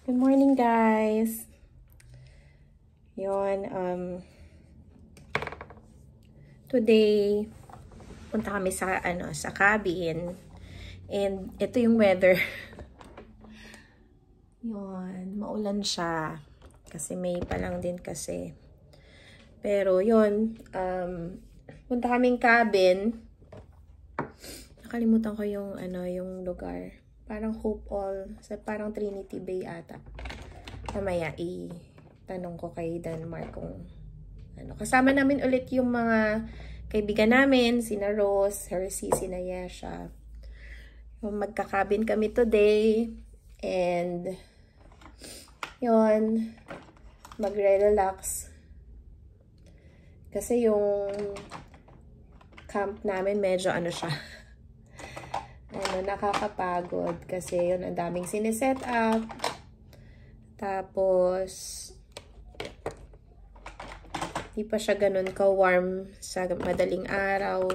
Good morning, guys. Yon, today punta kami sa sa cabin. And ito yung weather. Yon, maulan siya kasi May pa lang din kasi. Pero yon, punta kaming cabin. Nakalimutan ko yung yung lugar. Parang Hope All, parang Trinity Bay ata. Mamaya tanong ko kay Denmark kung Kasama namin ulit yung mga kaibigan namin, sina Rose, Hershey, sina Yesha. Magkakabin kami today. And yon, magre-relax. Kasi yung camp namin medyo siya. Nakakapagod kasi yun, ang daming siniset up. Tapos di pa siya ganun ka-warm sa madaling araw.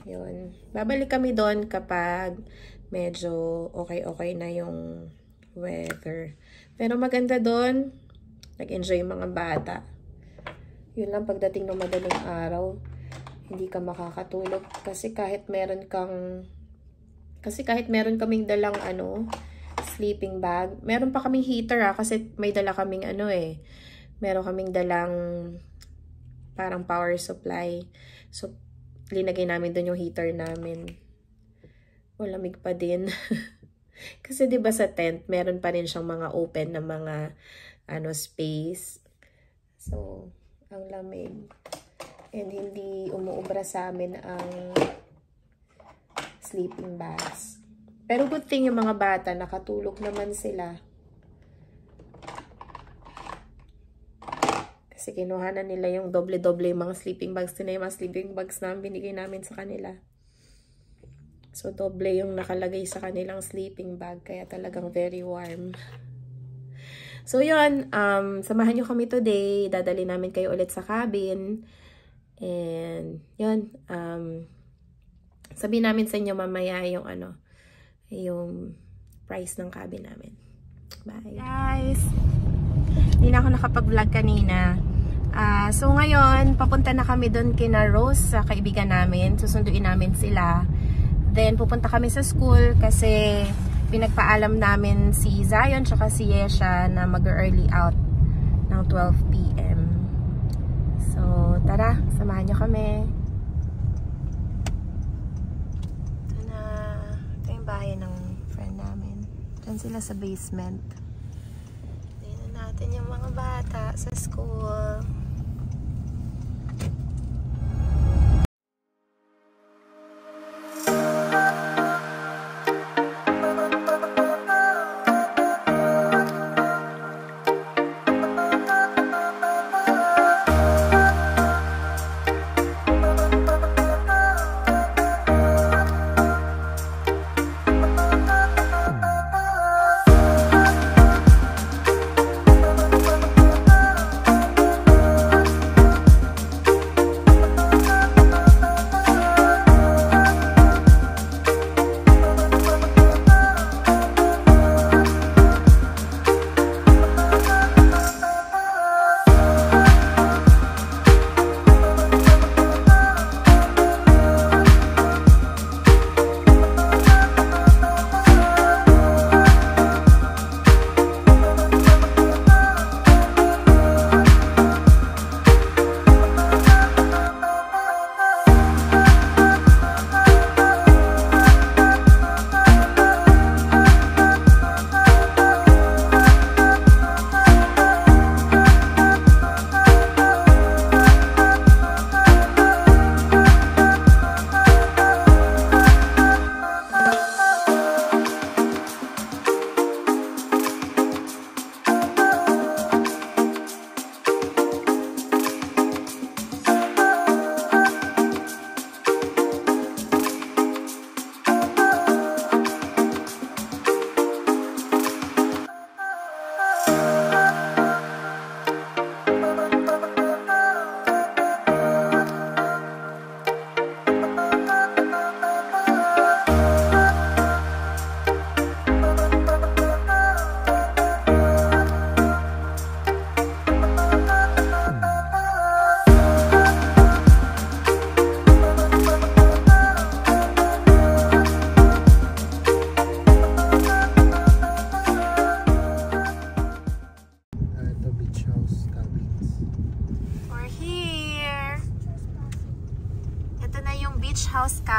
Yun. Babalik kami doon kapag medyo okay na yung weather. Pero maganda doon. Nag-enjoy yung mga bata. Yun lang, pagdating ng madaling araw, hindi ka makakatulog kasi kahit meron kaming dalang sleeping bag. Meron pa kaming heater kasi may dala kaming meron kaming dalang parang power supply. So linagay namin doon yung heater namin. Malamig pa din. Kasi 'di ba sa tent, meron pa rin siyang mga open na mga space. So ang lamig. And hindi umuubra sa amin ang sleeping bags. Pero good thing yung mga bata, nakatulog naman sila. Kasi kinuha na nila yung doble-doble yung mga sleeping bags. Yung mga sleeping bags na binigay namin sa kanila. So, doble yung nakalagay sa kanilang sleeping bag. Kaya talagang very warm. So, yun. Samahan nyo kami today. Dadali namin kayo ulit sa cabin. And, yun, sabihin namin sa inyo mamaya yung yung price ng cabin namin. Bye. Guys! Hindi na ako nakapag-vlog kanina. So, ngayon, papunta na kami doon kina Rose, sa kaibigan namin. Susunduin namin sila. Then, pupunta kami sa school kasi pinagpaalam namin si Zion tsaka si Yesha na mag-early out ng 12 PM. So, tara, samahan nyo kami. Ito na. Ito yung bahay ng friend namin. Diyan sila sa basement. Tingnan natin yung mga bata sa school.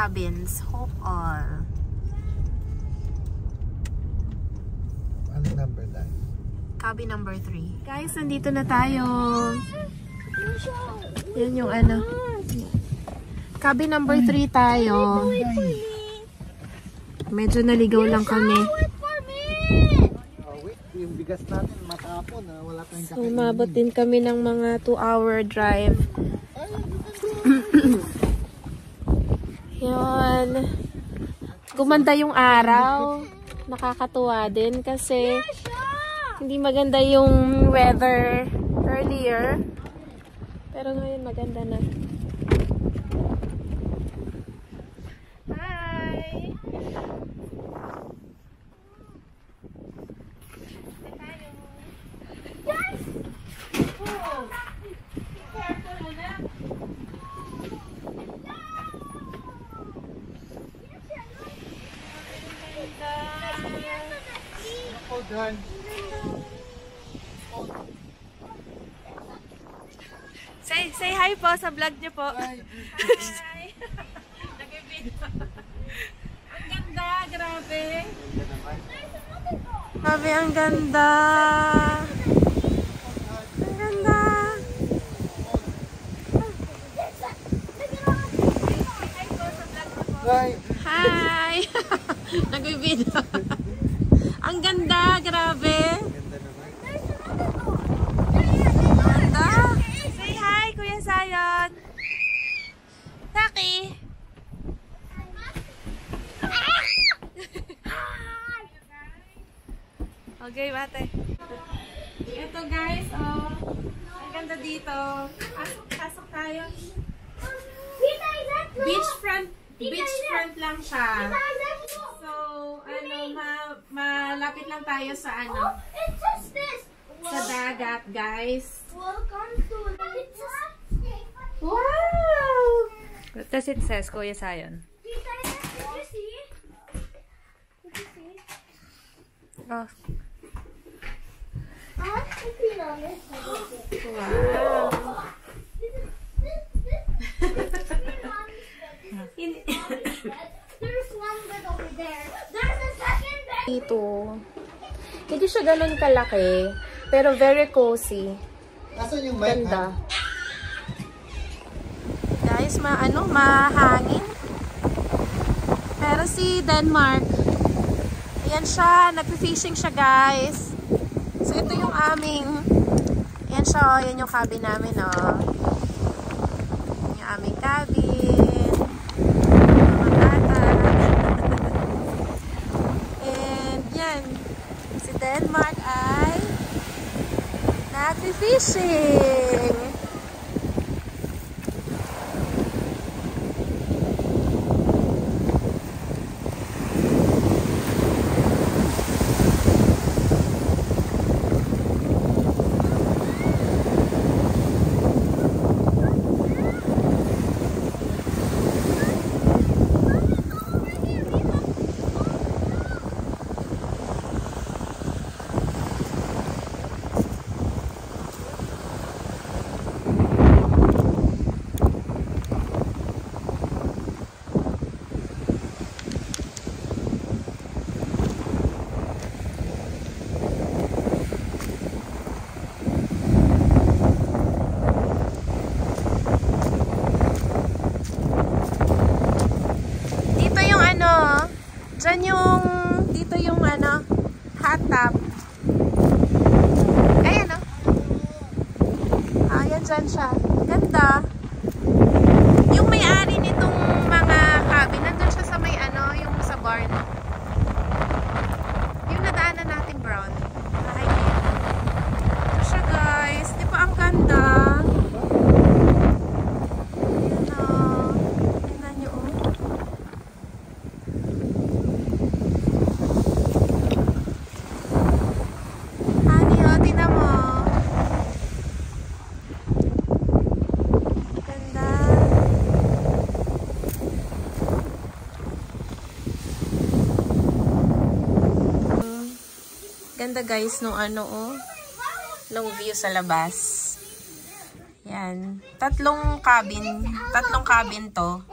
cabins. Hope all. Ano number na? Cabin number 3. Guys, nandito na tayo. Yan yung ano. Cabin number 3 tayo. Medyo naligaw lang kami. Wait, yung bigas natin matapon na wala tayong So, umabot din kami ng mga 2-hour drive. Yan. Gumanda yung araw. Nakakatuwa din kasi hindi maganda yung weather earlier. Pero ngayon maganda na. Hi! Yes! Oh! Careful muna. Hold on. Say hi po sa vlog niyo po. Hi. Hi. Nag-video. Ang ganda, grabe. Grabe, ang ganda. Ang ganda. Hi. Hi. Nag-video. Ang ganda, grabe. Ganda. Say hi, Kuya Zion. Taki. Okay, bate. Ito guys, oh. Ang ganda dito. Pasok tayo. Beachfront lang siya. So, ano, malapit lang tayo sa ano, sa dagat, guys. Wow! What does it says, Kuya Zion? Oh. Dito. Hindi siya ganun kalaki, pero very cozy. Asan yung mic? Ganda. Guys, mahangin. Pero si Denmark, ayan siya, nagpi-fishing siya, guys. So, ito yung ayan siya, yan yung cabin namin, oh. Yung aming cabin. Mga bata. And, yan. Si Denmark ay nagpi-fishing. Dito yung hot tub. Ayan, oh. Ayan, dyan siya. Ganda. Yung may-ari nitong mga cabin, nandun siya sa may yung sa barn. Yung nadaanan natin brown. Bahay na yun. Ito siya, guys. Di ba ang ganda? Ayan, oh. Tingnan nyo, oh. Ganda guys nung long view sa labas. Yan. Tatlong cabin to.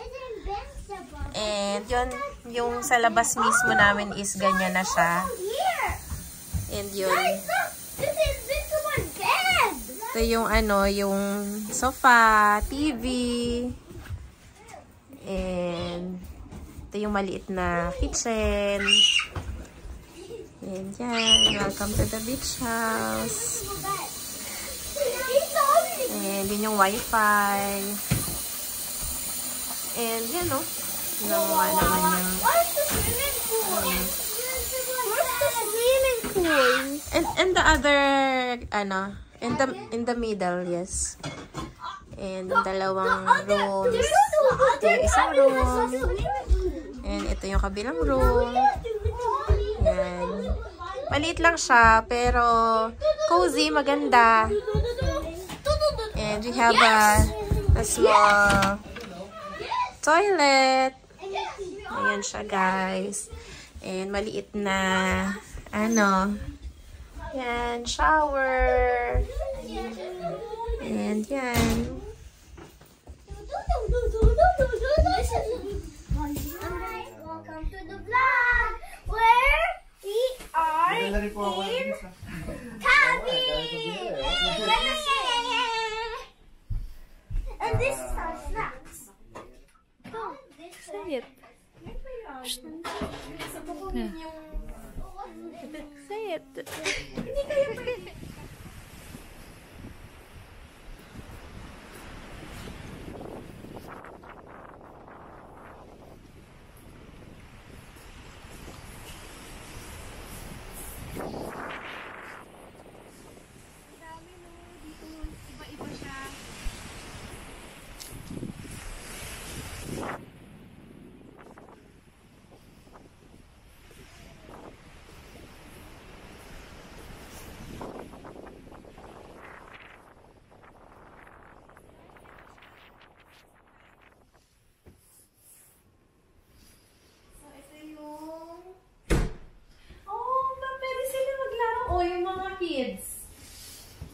And yun, yung sa labas mismo namin is ganyan na siya. And yun. Ito yung ano, yung sofa, TV. And ito yung maliit na kitchen. And yan, welcome to the beach house. And yun yung wifi. And yan o. Ginawa naman yung and the other ano, in the middle, yes. And dalawang rooms. Ito yung isang room. And ito yung kabilang room. Yan. Maliit lang siya, pero cozy, maganda. And we have a small toilet. Ayan siya, guys. And maliit na, ano, yan, shower. And yan. Welcome to the vlog where we are in cabin. And this is our snacks. Say it. Say it.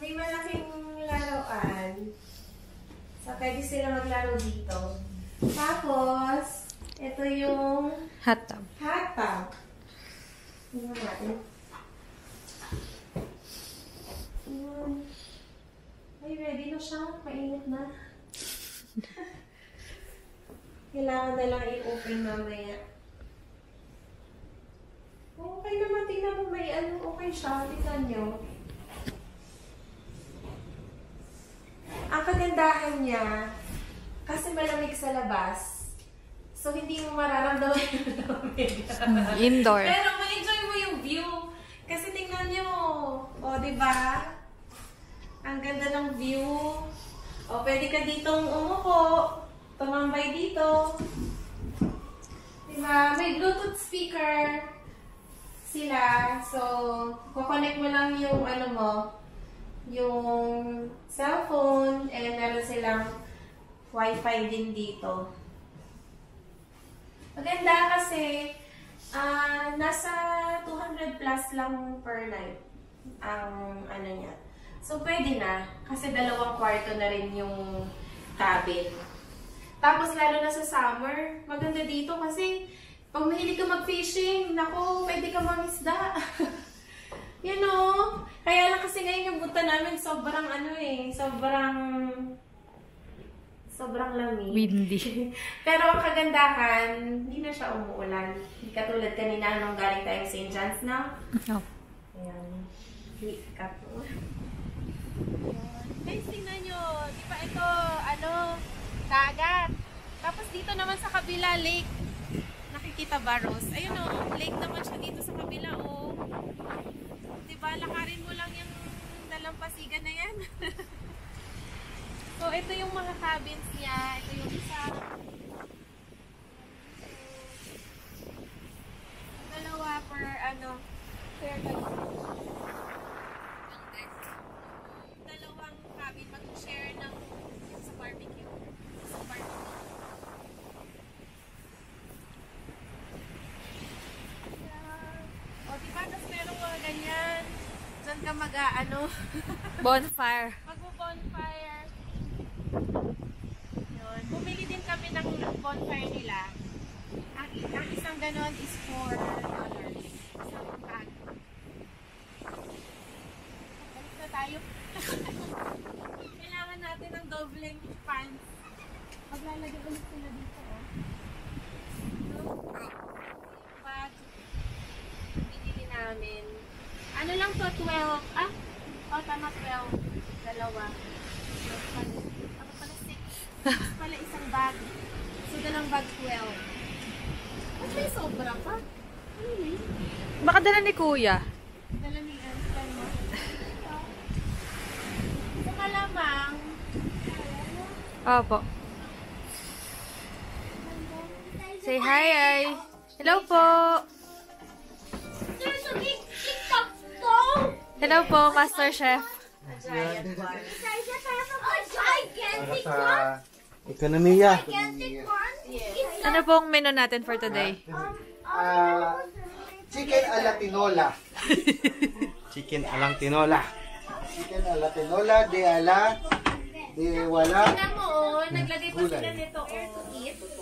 May malaking laruan. So, pwede sila maglaro dito. Tapos, ito yung Hot tub. hot tub. Tingnan natin. Ay, ready na siya. Mainit na. Kailangan na lang i-open mamaya. Okay naman. Tingnan mo, may ano. Okay siya. Tingnan nyo. Ang kagandahan niya, kasi malamig sa labas, so hindi mo mararamdaman yung lamig. Indoor. Pero ma-enjoy mo yung view. Kasi tingnan nyo. O, diba? Ang ganda ng view. O, pwede ka ditong umupo. Tumambay dito. Diba? May Bluetooth speaker sila. So, kukonect mo lang yung ano mo, yung cellphone, and meron silang wifi din dito. Maganda kasi nasa 200 plus lang per night ang ano niya. So, pwede na. Kasi dalawang kwarto na rin yung cabin. Tapos, lalo na sa summer, maganda dito kasi pag mahilig ka mag-fishing, naku, pwede ka mangisda. You know? Kaya lang kasi ngayon yung punta namin sobrang ano eh, sobrang lamig. Windy. Pero ang kagandahan, hindi na siya umuulan. Hindi katulad kanina nung galing tayong St. John's na. No. Ayan. Heat cup. Guys, tingnan nyo. Di ba ito, ano, dagat. Tapos dito naman sa kabila, lake. Nakikita ba, Rose? Ayun o, lake naman siya dito sa kabila o. Diba, lakarin mo lang yung dalampasigan na yan. So, ito yung mga cabins niya. Ito yung isa. Dalawa per, ano, per dalawang cabin mag-share ng sa barbecue. Sa barbecue. O, diba, tapos merong mga ganyan. Diyan ka mag-ano. Bonfire. Ang isang ganon is $4. Isang bag. Balik na tayo. Kailangan natin ng dobleng pants. Maglalagay ulit sila dito, oh. Bag. Binili namin. Ano lang to, 12. Tama, 12. Dalawa. Ako pala 6. Pala isang bag. So, dalang bag 12. Ba't may sobra pa? Ano yun? Baka dala ni Kuya. Dala ni Anslan mo. Sa malamang. Opo. Say hi, ay. Hello po. There's a big TikTok stone. Hello po, Master Chef. There's a gigantic Para one. sa ekonomiya. Gigantic one. It's Ano pong menu natin for today? Chicken a la tinola. Chicken alang tinola. Chicken a la tinola de wala. Tignan mo, oh. Naglagay pa sila nito, oh.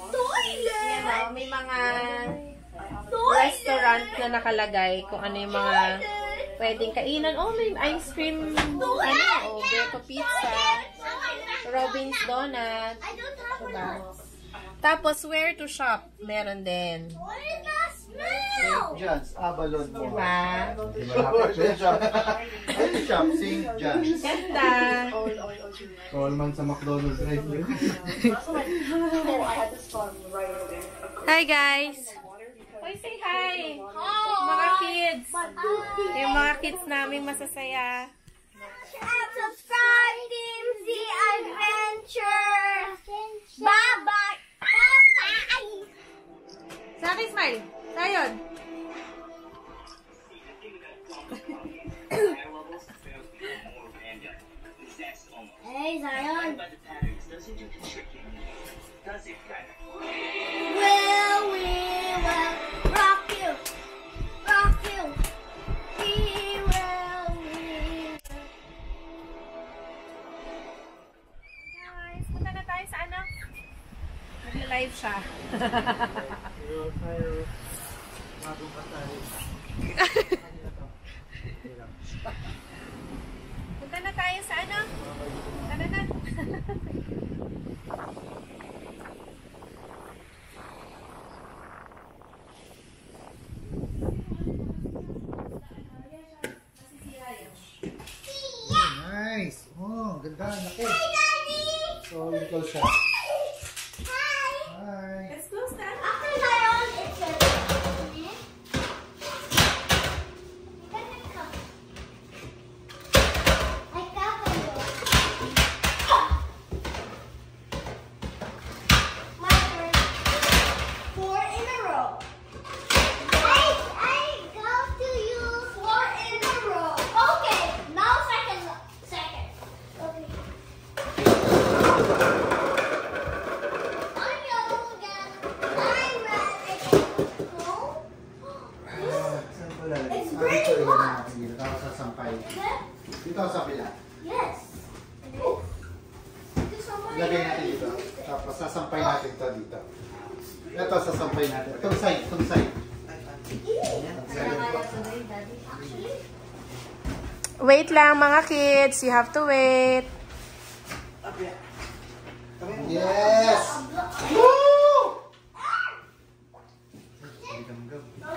toilet. Yan, oh. May mga restaurant na nakalagay kung ano yung mga pwedeng kainan. Oh, may ice cream, oh, Greco Pizza, Robin's Donut. I don't have Diba? one. Tapos, where to shop? Meron din. What is that smell? John's, Abalon mo. Diba? Ayun shop, St. John's. Ganda. Call man sa McDonald's right here. Hi, guys. Hoy, say hi. Oh, Mga kids. Yung mga kids namin masasaya. subscribe Team Z Adventure. Bye-bye. Bye-bye. Sa akin, smile. Sayon. Hey, Zion. Will we will rock you. Rock you. We will. Guys, punta na tayo sa ano? Nag-live siya. Punta na tayo sa ano? Tara na. Nice. Oh, ganda. Laki. Hi, Daddy. So, yun ko siya. Hi. Hi. Let's close that. After Zion, it's a. I cover you. My turn. 4 in a row. I go to you 4 in a row. Okay, now second. Okay. I'm yellow again. I'm red again. No? Saan ko lalagay? It's Ah, pretty ito, ilagay hot. natin dito. Tapos sasampay. Is it? Dito sa pila. Yes. Ilagay natin dito. Tapos sasampay natin ito dito. Ito sasampay natin. Itong side. Itong side. Wait lang mga kids. You have to wait. Yes! Woo!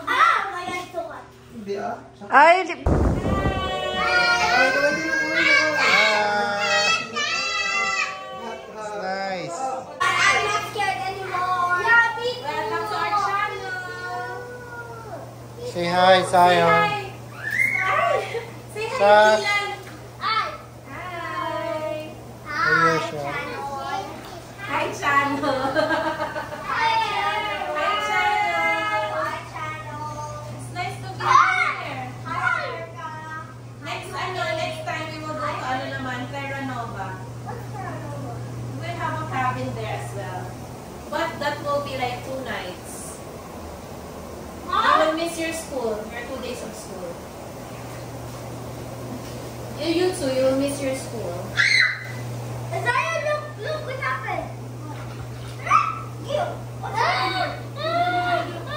Ah, my eyes so hot. Hindi ah. Ay, Nice. I'm not scared anymore. Yeah, me too. Welcome to our channel. Say hi, Zion. Say hi, Sa- Dylan. Hi. Hi. Ayun Hi, siya. channel. Hi, channel. Hi, channel. Hi, channel. Hi, channel. It's nice to be Hi. here. Hi. Next time we will go to ano naman, Terra Nova. We'll have a cabin there as well. But that will be like 2 nights. You will miss your school, your 2 days of school. You too, you will miss your school. Isaiah, look what happened. You. What's happening?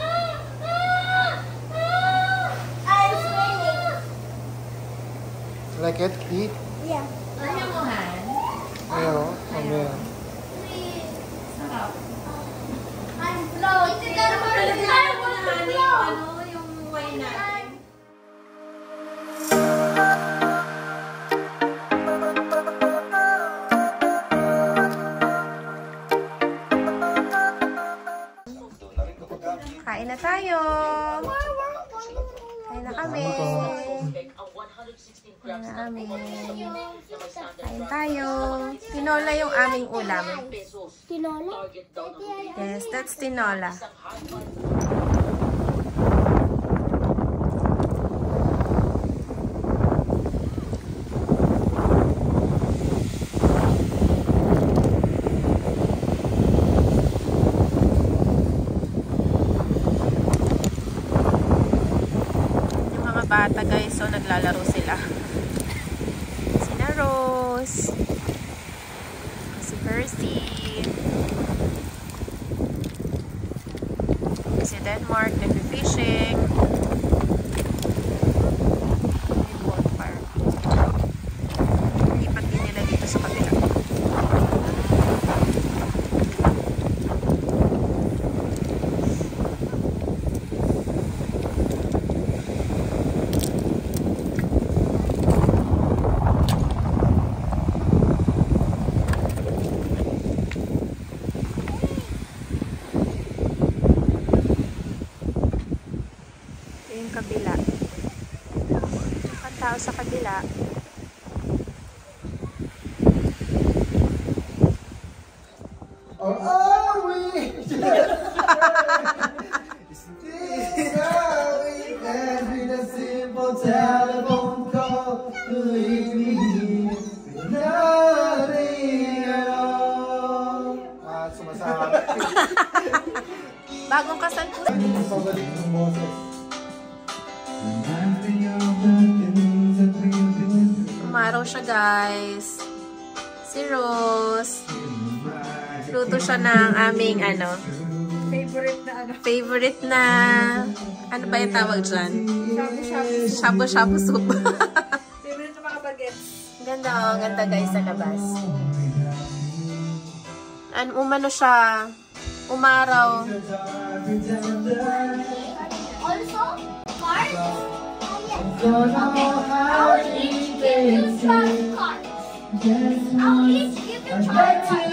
Like it? Eat? Yeah. Ayaw mo, Han? Ayaw. Amen. Sarap. I'm floating. I want to float. Yung wine natin. Kain na tayo. Kain na kami. Kain na kami. Kain tayo. Tinola yung aming ulam. Tinola? Yes, that's tinola. Bata guys, so naglalaro sila. Sina Rose, si Percy, si Denmark, nag-fishing. Bonfire. Lipat din nila dito sa kabila. Yung kabila. Ang tao sa kabila. Or are we? Is this how we can with a simple telephone call? Believe me, with nothing at all. Sumasabi. Bagong kasal po. Pabalik ng Moses. Umaraw siya guys. Si Rose. Luto siya ng aming favorite na ano ba yung tawag dyan? Shabu-shabu soup. Favorite ng mga bagets. Ganda oh, ganda guys sa labas. Umano siya, umaraw. Also, cards? I'll each give you some cards. I'll each give you cards. I'll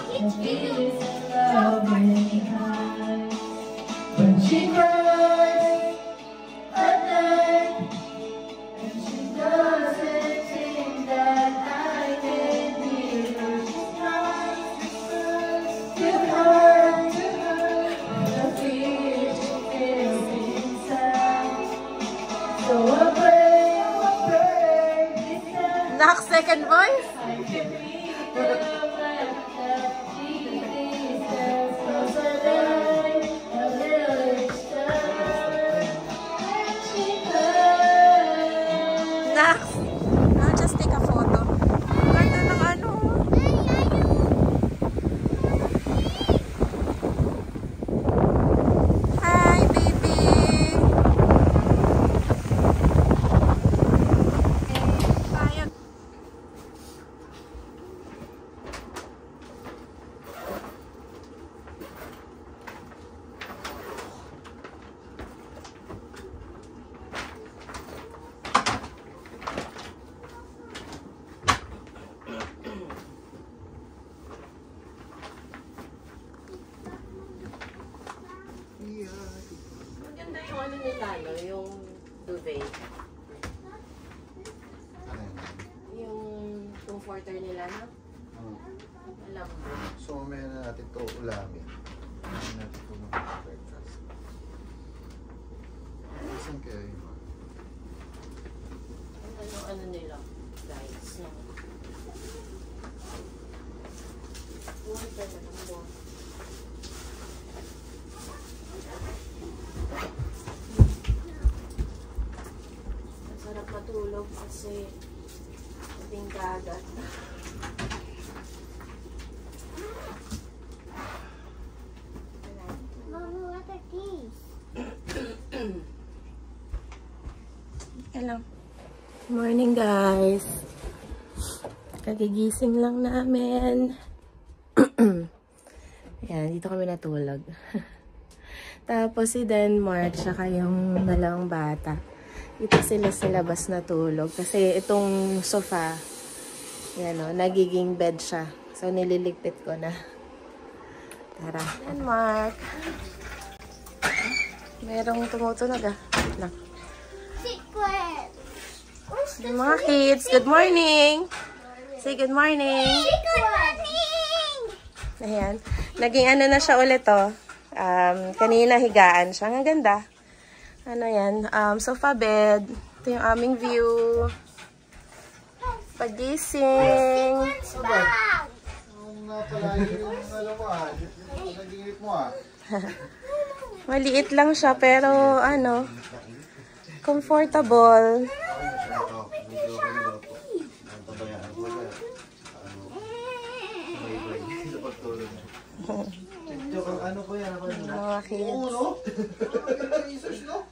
each give you When she cries at night, and she doesn't think that I can hear her. She tries to hurt the fear she feels inside. So I pray this time Nak second voice? I can be the man that she deserves. 'Cause I died a little each time when she cries. Nak! I'll just take a photo. Ganda ng ano. Hi, baby! Tayo. Maganda yung ano nila, no? Yung duvet. Yung comforter nila, no? Alam mo. So, may na natin ito ulamin. May natin ito mag-breakfast. Saan kaya yun? Ano nila, guys. Yung comforter na lang mo. Masarap matulog kasi ating dagat. Mommy, what are these? Hello. Morning, guys. Kagigising lang namin. Ayan, dito kami natulog. Tapos si Denmark, tsaka yung dalawang bata. Dito sila sa labas natulog. Kasi itong sofa, yan o, nagiging bed siya. So, nililigpit ko na. Tara. Denmark. Merong tumutunog ah. Wait lang. Secret. Yung mga kids, good morning! Say good morning! Secret. Ayan. Naging ano na siya ulit oh. Kanina higaan siya. Ang ganda. Ano yan? Sofa bed. Ito yung aming view. Pagising. Bag. Maliit lang siya pero ano, comfortable. Ano po yan? Mga kids. Research, no?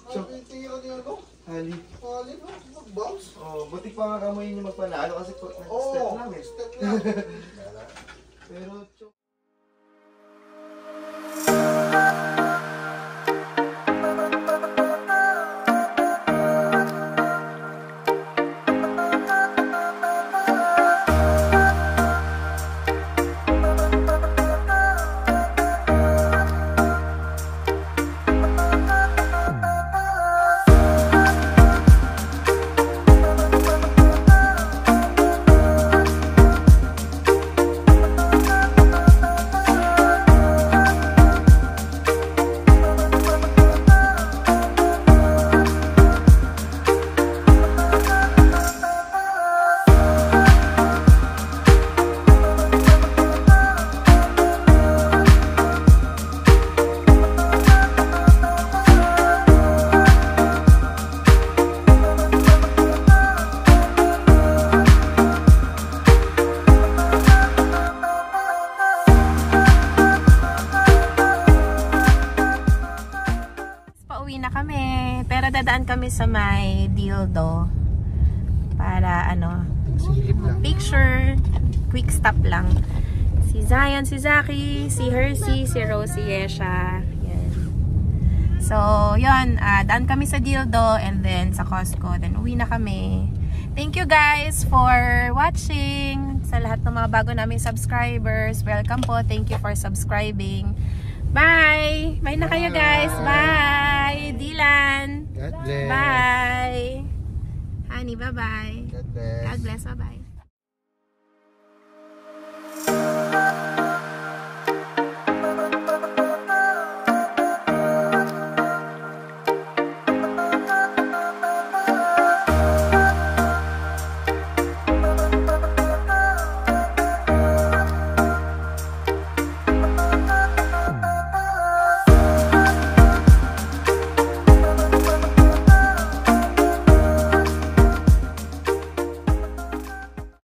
Titira niyo, no? Hali. Hali, no? Mag-bounce. Oh, buti pa nga kamoy niyo magpanalo kasi step lang eh. Step lang. Pero, dadaan kami sa may dildo para ano, picture, quick stop lang. Si Zion, si Zaki, si Hershey, si Rosie, Yesha. Yan. So, yun, daan kami sa dildo and then sa Costco, then uwi na kami. Thank you guys for watching. Sa lahat ng mga bago naming subscribers, welcome po. Thank you for subscribing. Bye! Bye na kayo guys! Bye! Dylan! God bless! Bye! Honey, bye-bye! God bless! God bless, bye-bye!